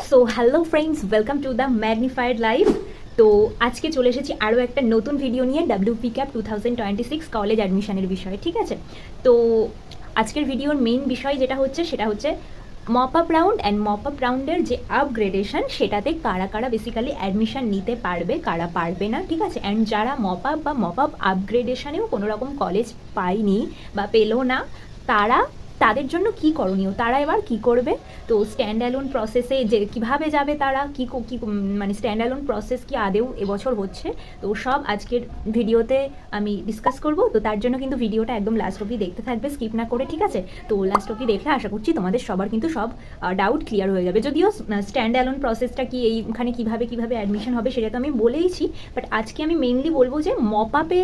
So hello friends, welcome to the magnified life. তো আজকে চলে এসেছি আরও একটা নতুন ভিডিও নিয়ে ডাব্লিউপি ক্যাপ 2026 কলেজ অ্যাডমিশনের বিষয়ে। ঠিক আছে, তো আজকের ভিডিওর মেইন বিষয় যেটা হচ্ছে সেটা হচ্ছে mop up round and mop up রাউন্ডের যে আপগ্রেডেশন, সেটাতে কারা কারা বেসিক্যালি অ্যাডমিশন নিতে পারবে, কারা পারবে না। ঠিক আছে, অ্যান্ড যারা মপ আপ বা মপ আপ আপগ্রেডেশনেও কোনো রকম কলেজ পায়নি বা পেলো না, তাদের জন্য কি করণীয়, তারা এবার কি করবে। তো স্ট্যান্ড অ্যালোন প্রসেসে যে কীভাবে যাবে, তারা কি মানে স্ট্যান্ড অ্যালোন প্রসেস কি আদেও এবছর হচ্ছে, তো সব আজকের ভিডিওতে আমি ডিসকাস করব। তো তার জন্য কিন্তু ভিডিওটা একদম লাস্ট অবধি দেখতে থাকবে, স্কিপ না করে। ঠিক আছে, তো লাস্ট অবধি দেখলে আশা করছি তোমাদের সবার কিন্তু সব ডাউট ক্লিয়ার হয়ে যাবে। যদিও স্ট্যান্ড অ্যালোন প্রসেসটা কি, এইখানে কীভাবে অ্যাডমিশন হবে সেটা তো আমি বলেইছি, বাট আজকে আমি মেইনলি বলবো যে মপ আপে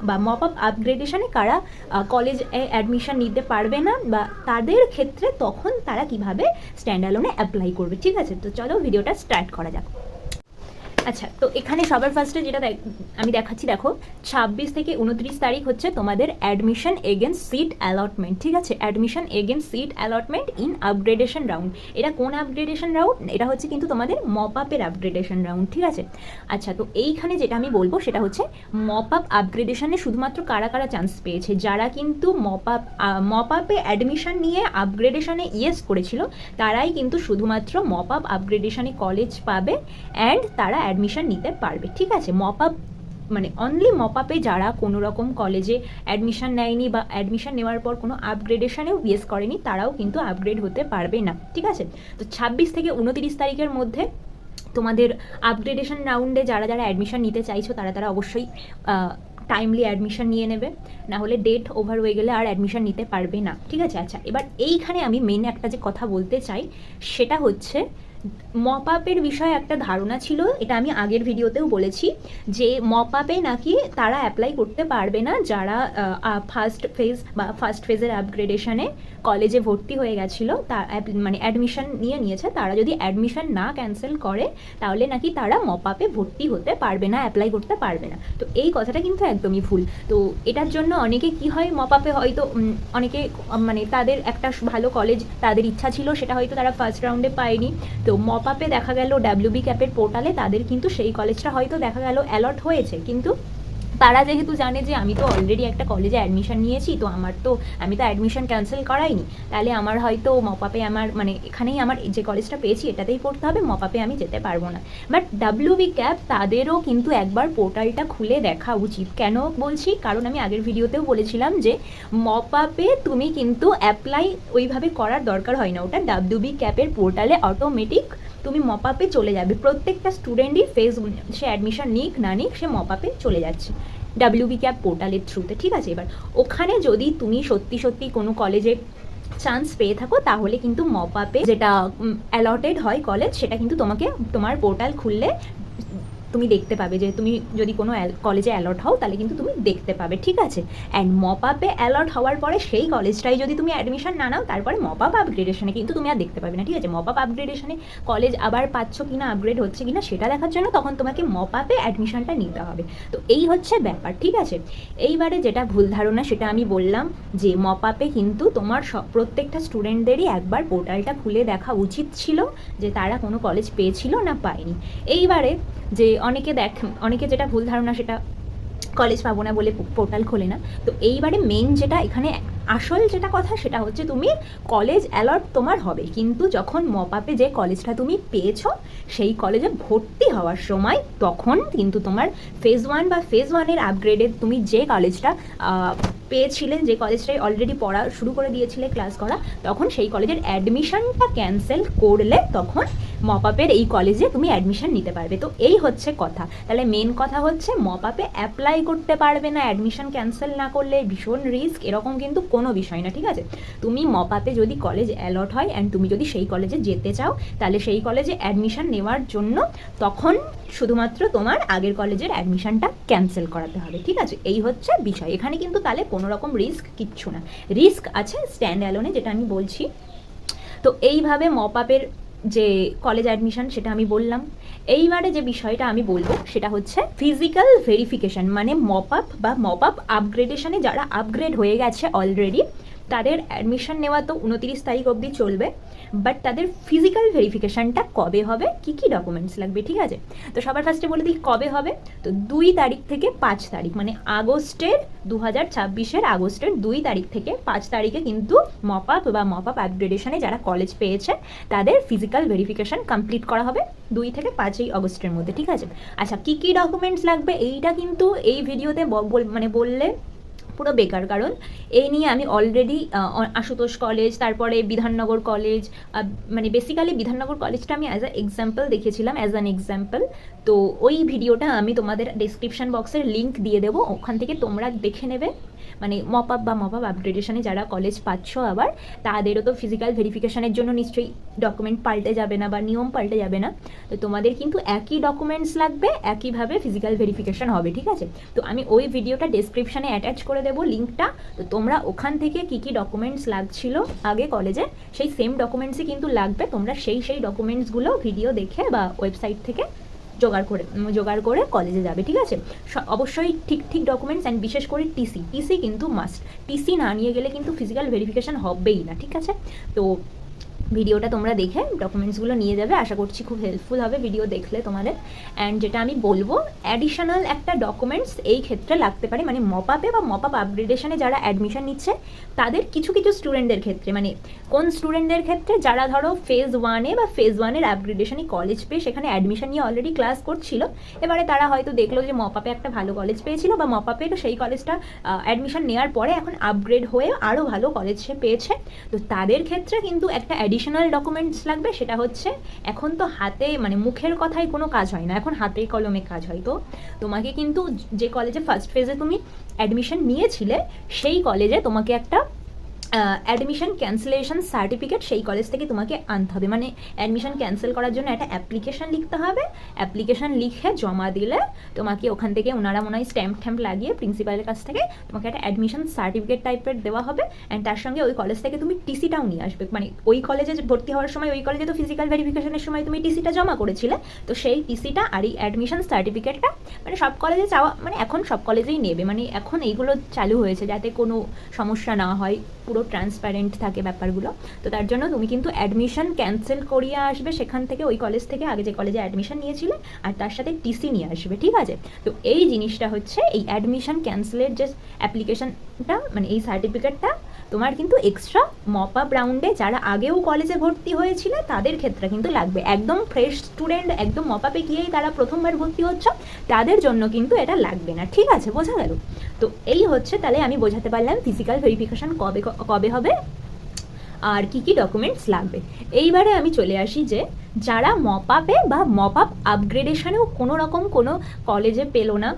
বা মপ আপ আপগ্রেডেশনে কারা কলেজ অ্যাডমিশন নিতে পারবে না, বা তাদের ক্ষেত্রে তখন তারা কিভাবে স্ট্যান্ড অ্যালোনে অ্যাপ্লাই করবে। ঠিক আছে, তো চলো ভিডিওটা স্টার্ট করা যাক। আচ্ছা, তো এখানে সবার ফার্স্টে যেটা আমি দেখাচ্ছি, দেখো 26 থেকে 29 তারিখ হচ্ছে তোমাদের অ্যাডমিশন এগেন্স্ট সিট অ্যালটমেন্ট। ঠিক আছে, admission against seat allotment in upgradation round. এটা কোন আপগ্রেডেশন রাউন্ড? এটা হচ্ছে কিন্তু তোমাদের মপ আপের আপগ্রেডেশন রাউন্ড। ঠিক আছে, আচ্ছা, তো এইখানে যেটা আমি বলবো সেটা হচ্ছে মপ আপ আপগ্রেডেশনে শুধুমাত্র কারা কারা চান্স পেয়েছে, যারা কিন্তু মপ আপে অ্যাডমিশন নিয়ে আপগ্রেডেশনে ইয়েস করেছিল, তারাই কিন্তু শুধুমাত্র মপ আপ আপগ্রেডেশনে কলেজ পাবে অ্যান্ড তারা অ্যাডমিশন নিতে পারবে। ঠিক আছে, মপ আপ মানে অনলি মপ আপে যারা কোনো রকম কলেজে অ্যাডমিশন নেয়নি বা অ্যাডমিশন নেওয়ার পর কোনো আপগ্রেডেশনেও ইয়েস করেনি, তারাও কিন্তু আপগ্রেড হতে পারবে না। ঠিক আছে, তো 26 থেকে 29 তারিখের মধ্যে তোমাদের আপগ্রেডেশন রাউন্ডে যারা যারা অ্যাডমিশন নিতে চাইছো তারা অবশ্যই টাইমলি অ্যাডমিশন নিয়ে নেবে, না হলে ডেট ওভার হয়ে গেলে আর অ্যাডমিশন নিতে পারবে না। ঠিক আছে, আচ্ছা, এবার এইখানে আমি মেন একটা যে কথা বলতে চাই সেটা হচ্ছে মপ আপের বিষয়ে একটা ধারণা ছিল, এটা আমি আগের ভিডিওতেও বলেছি, যে মপ আপে নাকি তারা অ্যাপ্লাই করতে পারবে না যারা ফার্স্ট ফেজের আপগ্রেডেশনে কলেজে ভর্তি হয়ে গেছিলো, মানে অ্যাডমিশন নিয়েছে, তারা যদি অ্যাডমিশন না ক্যান্সেল করে তাহলে নাকি তারা মপ আপে ভর্তি হতে পারবে না, অ্যাপ্লাই করতে পারবে না। তো এই কথাটা কিন্তু একদমই ভুল। তো এটার জন্য অনেকে কি হয়, মপ আপে হয়তো অনেকে মানে তাদের একটা ভালো কলেজ তাদের ইচ্ছা ছিল, সেটা হয়তো তারা ফার্স্ট রাউন্ডে পায়নি, তো মপ আপে দেখা গেল ডাব্লিউবি ক্যাপের পোর্টালে তাদের কিন্তু সেই কলেজটা হয়তো দেখা গেল অ্যালট হয়েছে, কিন্তু তারা যেহেতু জানে যে আমি তো অলরেডি একটা কলেজে অ্যাডমিশন নিয়েছি, তো আমি তো অ্যাডমিশন ক্যান্সেল করাইনি, তাহলে আমার হয়তো মপ আপে আমার মানে এখানেই আমার যে কলেজটা পেয়েছি এটাতেই পড়তে হবে, মপ আপে আমি যেতে পারবো না। বাট ডাব্লিউবি ক্যাপ তাদেরও কিন্তু একবার পোর্টালটা খুলে দেখা উচিত। কেন বলছি? কারণ আমি আগের ভিডিওতেও বলেছিলাম যে মপ আপে তুমি কিন্তু অ্যাপ্লাই ওইভাবে করার দরকার হয় না, ওটা ডাব্লিউবি ক্যাপের পোর্টালে অটোমেটিক তুমি মপ আপে চলে যাবে। প্রত্যেকটা স্টুডেন্টই সে অ্যাডমিশন নিক না নিক সে মপ আপে চলে যাচ্ছে ডাব্লিউবি ক্যাপ পোর্টালের থ্রুতে। ঠিক আছে, এবার ওখানে যদি তুমি সত্যি কোনো কলেজে চান্স পেয়ে থাকো, তাহলে কিন্তু মপ আপে যেটা অ্যালটেড হয় কলেজ, সেটা কিন্তু তোমার পোর্টাল খুললে তুমি দেখতে পাবে, যে তুমি যদি কোনো কলেজে অ্যালট হও তাহলে কিন্তু তুমি দেখতে পাবে। ঠিক আছে, অ্যান্ড মপ আপে অ্যালট হওয়ার পরে সেই কলেজটাই যদি তুমি অ্যাডমিশন না নাও, তারপরে মপ আপ আপগ্রেডেশনে কিন্তু তুমি আর দেখতে পাবে না। ঠিক আছে, মপ আপ আপগ্রেডেশনে কলেজ আবার পাচ্ছ কিনা, আপগ্রেড হচ্ছে কিনা সেটা দেখার জন্য তখন তোমাকে মপ আপে অ্যাডমিশনটা নিতে হবে। তো এই হচ্ছে ব্যাপার। ঠিক আছে, এইবারে যেটা ভুল ধারণা সেটা আমি বললাম, যে মপ আপে কিন্তু তোমার প্রত্যেকটা স্টুডেন্টদেরই একবার পোর্টালটা খুলে দেখা উচিত ছিল, যে তারা কোনো কলেজ পেয়েছিল না পায়নি। এইবারে যে অনেকে যেটা ভুল ধারণা সেটা কলেজ পাবো না বলে পোর্টাল খোলে না। তো এইবারে মেন যেটা এখানে আসল যেটা কথা সেটা হচ্ছে তুমি কলেজ অ্যালট তোমার হবে, কিন্তু যখন মপ আপে যে কলেজটা তুমি পেয়েছো সেই কলেজে ভর্তি হওয়ার সময় তখন কিন্তু তোমার ফেজ 1 বা ফেজ 1-এর আপগ্রেডের তুমি যে কলেজটা পেয়েছিলে, যে কলেজটাই অলরেডি পড়া শুরু করে দিয়েছিলে ক্লাস করা, তখন সেই কলেজের অ্যাডমিশনটা ক্যান্সেল করলে তখন মপ আপের এই কলেজে তুমি অ্যাডমিশন নিতে পারবে। তো এই হচ্ছে কথা। তাহলে মেন কথা হচ্ছে মপ আপে অ্যাপ্লাই করতে পারবে না অ্যাডমিশন ক্যান্সেল না করলে, ভীষণ রিস্ক, এরকম কিন্তু কোনো বিষয় না। ঠিক আছে, তুমি মপ আপে যদি কলেজ অ্যালট হয় অ্যান্ড তুমি যদি সেই কলেজে যেতে চাও, তাহলে সেই কলেজে অ্যাডমিশন নেওয়ার জন্য তখন শুধুমাত্র তোমার আগের কলেজের অ্যাডমিশনটা ক্যান্সেল করাতে হবে। ঠিক আছে, এই হচ্ছে বিষয়। এখানে কিন্তু তাহলে কোনো রকম রিস্ক কিচ্ছু না, রিস্ক আছে স্ট্যান্ড অ্যালোনে, যেটা আমি বলছি। তো এইভাবে মপ আপের যে কলেজ অ্যাডমিশন সেটা আমি বললাম। এইবারে যে বিষয়টা আমি বলবো সেটা হচ্ছে ফিজিক্যাল ভেরিফিকেশন, মানে মপ আপ বা মপ আপ আপগ্রেডেশনে যারা আপগ্রেড হয়ে গেছে অলরেডি তাদের অ্যাডমিশন নেওয়া তো 29 তারিখ অবধি চলবে, বাট তাদের ফিজিক্যাল ভেরিফিকেশানটা কবে হবে, কী কী ডকুমেন্টস লাগবে, ঠিক আছে? তো সবার ফার্স্টে বলে দিই কবে হবে। তো 2 তারিখ থেকে 5 তারিখ, মানে আগস্টের 2026-এর আগস্টের 2 তারিখ থেকে 5 তারিখে কিন্তু মপ আপ বা মপ আপ আপগ্রেডেশনে যারা কলেজ পেয়েছে তাদের ফিজিক্যাল ভেরিফিকেশান কমপ্লিট করা হবে 2 থেকে 5 আগস্টের মধ্যে, ঠিক আছে? আচ্ছা, কী কী ডকুমেন্টস লাগবে এইটা কিন্তু এই ভিডিওতে মানে বললে পুরো বেকার, কারণ এই নিয়ে আমি অলরেডি আশুতোষ কলেজ, তারপরে বিধাননগর কলেজ, মানে বেসিক্যালি বিধাননগর কলেজটা আমি অ্যাজ আ এক্সাম্পল দেখেছিলাম, অ্যাজ অ্যান এক্সাম্পল। তো ওই ভিডিওটা আমি তোমাদের ডেসক্রিপশন বক্সের লিঙ্ক দিয়ে দেবো, ওখান থেকে তোমরা দেখে নেবে। মানে মপ আপ বা মপ আপ আপগ্রেডেশনে যারা কলেজ পাচ্ছ আবার, তাদেরও তো ফিজিক্যাল ভেরিফিকেশানের জন্য নিশ্চয়ই ডকুমেন্ট পাল্টে যাবে না বা নিয়ম পাল্টে যাবে না। তো তোমাদের কিন্তু একই ডকুমেন্টস লাগবে, একইভাবে ফিজিক্যাল ভেরিফিকেশান হবে, ঠিক আছে? তো আমি ওই ভিডিওটা ডেসক্রিপশানে অ্যাটাচ করে দেবো লিঙ্কটা। তো তোমরা ওখান থেকে কী কী ডকুমেন্টস লাগছিল আগে কলেজে, সেই সেম ডকুমেন্টসই কিন্তু লাগবে। তোমরা সেই ডকুমেন্টসগুলো ভিডিও দেখে বা ওয়েবসাইট থেকে জোগাড় করে কলেজে যাবে, ঠিক আছে? অবশ্যই ঠিক ডকুমেন্টস, অ্যান্ড বিশেষ করে টিসি কিন্তু মাস্ট। টিসি না নিয়ে গেলে কিন্তু ফিজিক্যাল ভেরিফিকেশান হবেই না, ঠিক আছে? তো ভিডিওটা তোমরা দেখে ডকুমেন্টসগুলো নিয়ে যাবে, আশা করছি খুব হেল্পফুল হবে ভিডিও দেখলে তোমাদের। অ্যান্ড যেটা আমি বলবো, অ্যাডিশনাল একটা ডকুমেন্টস এই ক্ষেত্রে লাগতে পারে, মানে মপ আপে বা মপ আপ আপগ্রেডেশনে যারা অ্যাডমিশন নিচ্ছে তাদের কিছু স্টুডেন্টদের ক্ষেত্রে, মানে কোন স্টুডেন্টদের ক্ষেত্রে, যারা ধরো ফেজ 1-এ বা ফেজ 1-এর আপগ্রেডেশনই কলেজ পেয়ে সেখানে অ্যাডমিশন নিয়ে অলরেডি ক্লাস করছিল, এবারে তারা হয়তো দেখলো যে মপ আপে একটা ভালো কলেজ পেয়েছিল, বা মপ আপে সেই কলেজটা অ্যাডমিশন নেওয়ার পরে এখন আপগ্রেড হয়ে আরও ভালো কলেজ সে পেয়েছে। তো তাদের ক্ষেত্রে কিন্তু একটা অ্যাডিশনাল ডকুমেন্টস লাগবে, সেটা হচ্ছে এখন তো হাতে মানে মুখের কথায় কোনো কাজ হয় না, এখন হাতে কলমে কাজ হয়। তো তোমাকে কিন্তু যে কলেজে ফার্স্ট ফেজে তুমি অ্যাডমিশন নিয়েছিলে সেই কলেজে তোমাকে একটা অ্যাডমিশন ক্যান্সেলেশন সার্টিফিকেট সেই কলেজ থেকে তোমাকে আনতে হবে, মানে অ্যাডমিশন ক্যান্সেল করার জন্য একটা অ্যাপ্লিকেশন লিখতে হবে। অ্যাপ্লিকেশন লিখে জমা দিলে তোমাকে ওখান থেকে ওনারা মনে হয় স্ট্যাম্প লাগিয়ে প্রিন্সিপালের কাছ থেকে তোমাকে একটা অ্যাডমিশন সার্টিফিকেট টাইপের দেওয়া হবে। অ্যান্ড তার সঙ্গে ওই কলেজ থেকে তুমি টিসিটাও নিয়ে আসবে, মানে ওই কলেজে ভর্তি হওয়ার সময় ওই কলেজে তো ফিজিক্যাল ভেরিফিকেশনের সময় তুমি টিসিটা জমা করেছিলে, তো সেই টিসিটা আর এই অ্যাডমিশন সার্টিফিকেটটা মানে সব কলেজে চাওয়া, মানে এখন সব কলেজেই নেবে, মানে এখন এইগুলো চালু হয়েছে যাতে কোনো সমস্যা না হয়, পুরো ট্রান্সপারেন্ট থাকে ব্যাপারগুলো। তো তার জন্য তুমি কিন্তু অ্যাডমিশন ক্যান্সেল করিয়ে আসবে সেখান থেকে, ওই কলেজ থেকে আগে যে কলেজে অ্যাডমিশন নিয়েছিলে, আর তার সাথে টিসি নিয়ে আসবে, ঠিক আছে? তো এই জিনিসটা হচ্ছে এই অ্যাডমিশন ক্যান্সেলের যে অ্যাপ্লিকেশনটা, মানে এই সার্টিফিকেটটা তোমার কিন্তু এক্সট্রা মপ আপ রাউন্ডে যারা আগেও কলেজে ভর্তি হয়েছিল তাদের ক্ষেত্রে কিন্তু লাগবে। একদম ফ্রেশ স্টুডেন্ট, একদম মপ আপে গিয়েই তারা প্রথমবার ভর্তি হচ্ছে, তাদের জন্য কিন্তু এটা লাগবে না, ঠিক আছে? বোঝা গেল? তো এই হচ্ছে, তাহলে আমি বোঝাতে পারলাম ফিজিক্যাল ভেরিফিকেশান কবে হবে আর কি ডকুমেন্টস লাগবে। এইবারে আমি চলে আসি যে যারা মপ আপে বা মপ আপ আপগ্রেডেশনেও কোনো রকম কোনো কলেজে পেলো না,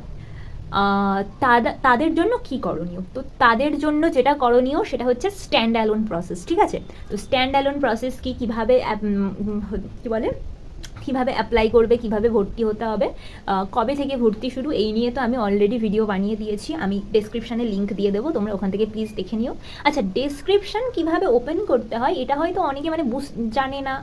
তাদের জন্য কি করণীয়। তো তাদের জন্য যেটা করণীয় সেটা হচ্ছে স্ট্যান্ড অ্যালোন প্রসেস, ঠিক আছে? তো স্ট্যান্ড অ্যালোন প্রসেস কীভাবে কী বলে, কীভাবে অ্যাপ্লাই করবে, কীভাবে ভর্তি হতে হবে, কবে থেকে ভর্তি শুরু, এই নিয়ে তো আমি অলরেডি ভিডিও বানিয়ে দিয়েছি, আমি ডেসক্রিপশানে লিঙ্ক দিয়ে দেবো, তোমরা ওখান থেকে প্লিজ দেখে নিও। আচ্ছা, ডেসক্রিপশান কীভাবে ওপেন করতে হয় এটা হয়তো অনেকে মানে জানে না,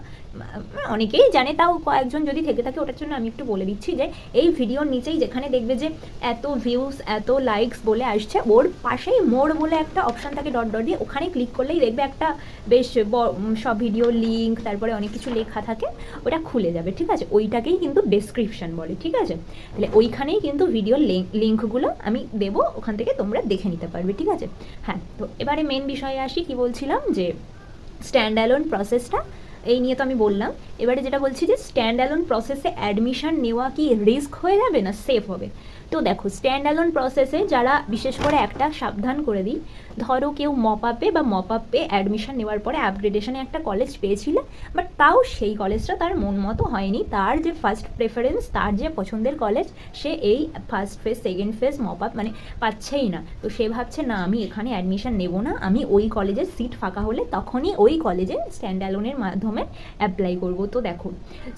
অনেকেই জানে, তাও কয়েকজন যদি থেকে থাকে ওটার জন্য আমি একটু বলে দিচ্ছি যে এই ভিডিওর নিচেই যেখানে দেখবে যে এত ভিউস এত লাইকস বলে আসছে, ওর পাশেই মোর বলে একটা অপশান থাকে ডট দিয়ে, ওখানে ক্লিক করলেই দেখবে একটা বেশ সব ভিডিও লিঙ্ক, তারপরে অনেক কিছু লেখা থাকে, ওটা খুলে যাবে, ঠিক আছে? ওইটাকেই কিন্তু ডেসক্রিপশান বলে, ঠিক আছে? তাহলে ওইখানেই কিন্তু ভিডিওর লিঙ্কগুলো আমি দেবো, ওখান থেকে তোমরা দেখে নিতে পারবে, ঠিক আছে? হ্যাঁ, তো এবারে মেন বিষয়ে আসি, কি বলছিলাম যে স্ট্যান্ড অ্যালোন প্রসেসটা এই নিয়ে তো আমি বললাম। এবারে যেটা বলছি যে স্ট্যান্ড অ্যালোন প্রসেসে অ্যাডমিশন নেওয়া কি রিস্ক হয়ে যাবে না সেফ হবে? তো দেখো, স্ট্যান্ড অ্যালোন প্রসেসে যারা, বিশেষ করে একটা সাবধান করে দিই, ধরো কেউ মপ আপে বা মপ আপে অ্যাডমিশন নেওয়ার পরে আপগ্রেডেশনে একটা কলেজ পেয়েছিল, বাট তাও সেই কলেজটা তার মন মতো হয়নি, তার যে ফার্স্ট প্রেফারেন্স, তার যে পছন্দের কলেজ, সে এই first phase second phase mop up মানে পাচ্ছেই না। তো সে ভাবছে না, আমি এখানে অ্যাডমিশন নেব না, আমি ওই কলেজের সিট ফাঁকা হলে তখনই ওই কলেজে স্ট্যান্ড অ্যালোনের মাধ্যমে অ্যাপ্লাই করব। তো দেখো,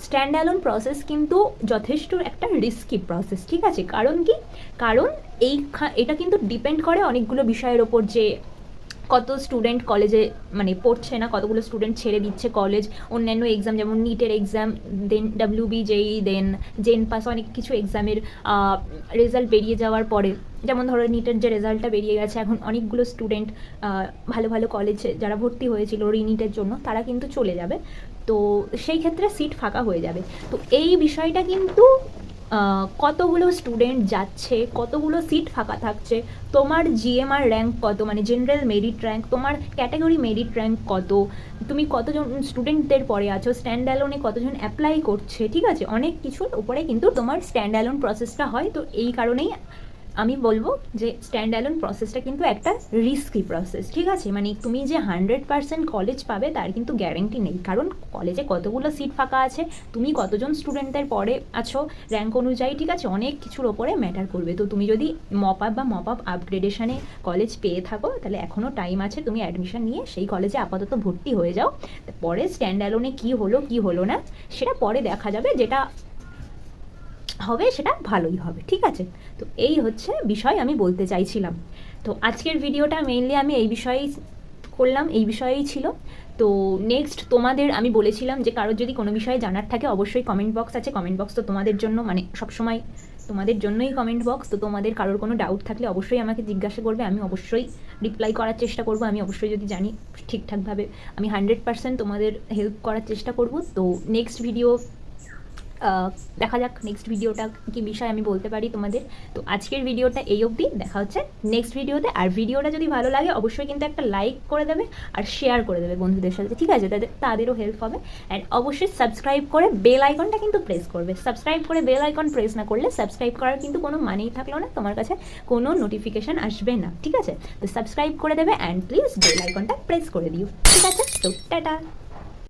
স্ট্যান্ড অ্যালোন প্রসেস কিন্তু যথেষ্ট একটা রিস্কি প্রসেস, ঠিক আছে? কারণ এটা কিন্তু ডিপেন্ড করে অনেকগুলো বিষয়ের ওপর, যে কত স্টুডেন্ট কলেজে মানে পড়ছে না, কতগুলো স্টুডেন্ট ছেড়ে দিচ্ছে কলেজ, অন্যান্য এক্সাম যেমন নিটের এক্সাম, দেন WBJEE, দেন জেন পাস, অনেক কিছু এক্সামের রেজাল্ট বেরিয়ে যাওয়ার পরে, যেমন ধরো নিটের যে রেজাল্টটা বেরিয়ে গেছে, এখন অনেকগুলো স্টুডেন্ট ভালো ভালো কলেজে যারা ভর্তি হয়েছিল রিনিটের জন্য তারা কিন্তু চলে যাবে, তো সেই ক্ষেত্রে সিট ফাঁকা হয়ে যাবে। তো এই বিষয়টা কিন্তু কতগুলো স্টুডেন্ট যাচ্ছে, কতগুলো সিট ফাঁকা থাকছে, তোমার GMR র্যাঙ্ক কত, মানে জেনারেল মেরিট র্যাঙ্ক, তোমার ক্যাটাগরি মেরিট র্যাঙ্ক কত, তুমি কতজন স্টুডেন্টদের পরে আছো, স্ট্যান্ড অ্যালোনে কতজন অ্যাপ্লাই করছে, ঠিক আছে, অনেক কিছুর উপরে কিন্তু তোমার স্ট্যান্ড অ্যালোন প্রসেসটা হয়। তো এই কারণেই আমি বলবো যে স্ট্যান্ড অ্যালোন প্রসেসটা কিন্তু একটা রিস্কি প্রসেস, ঠিক আছে, মানে তুমি যে 100% কলেজ পাবে তার কিন্তু গ্যারেন্টি নেই, কারণ কলেজে কতগুলো সিট ফাঁকা আছে, তুমি কতজন স্টুডেন্টদের পরে আছো র্যাঙ্ক অনুযায়ী, ঠিক আছে, অনেক কিছুর ওপরে ম্যাটার করবে। তো তুমি যদি মপ আপ বা মপ আপ আপগ্রেডেশনে কলেজ পেয়ে থাকো তাহলে এখনও টাইম আছে, তুমি অ্যাডমিশন নিয়ে সেই কলেজে আপাতত ভর্তি হয়ে যাও, পরে স্ট্যান্ড অ্যালোনে কী হলো না সেটা পরে দেখা যাবে, যেটা হবে সেটা ভালোই হবে, ঠিক আছে। তো এই হচ্ছে বিষয় আমি বলতে চাইছিলাম। তো আজকের ভিডিওটা মেইনলি আমি এই বিষয়েই করলাম, এই বিষয়েই ছিল। তো নেক্সট তোমাদের আমি বলেছিলাম যে কারোর যদি কোনো বিষয়ে জানার থাকে অবশ্যই কমেন্ট বক্স আছে, কমেন্ট বক্স তো তোমাদের জন্য মানে সবসময় তোমাদের জন্যই কমেন্ট বক্স, তো তোমাদের কারোর কোনো ডাউট থাকলে অবশ্যই আমাকে জিজ্ঞাসা করবে, আমি অবশ্যই রিপ্লাই করার চেষ্টা করব, আমি অবশ্যই যদি জানি ঠিকঠাকভাবে আমি 100% তোমাদের হেল্প করার চেষ্টা করব। তো নেক্সট ভিডিও দেখা যাক নেক্সট ভিডিওটা কি বিষয় আমি বলতে পারি তোমাদের। তো আজকের ভিডিওটা এই অবধি, দেখা হচ্ছে নেক্সট ভিডিওতে। আর ভিডিওটা যদি ভালো লাগে অবশ্যই কিন্তু একটা লাইক করে দেবে আর শেয়ার করে দেবে বন্ধুদের সাথে, ঠিক আছে, তাদেরও হেল্প হবে। অ্যান্ড অবশ্যই সাবস্ক্রাইব করে বেল আইকনটা কিন্তু প্রেস করবে, সাবস্ক্রাইব করে বেল আইকন প্রেস না করলে সাবস্ক্রাইব করার কিন্তু কোনো মানেই থাকলো না, তোমার কাছে কোনো নোটিফিকেশান আসবে না, ঠিক আছে। তো সাবস্ক্রাইব করে দেবে অ্যান্ড প্লিজ বেল আইকনটা প্রেস করে দিও, ঠিক আছে। তো টাটা।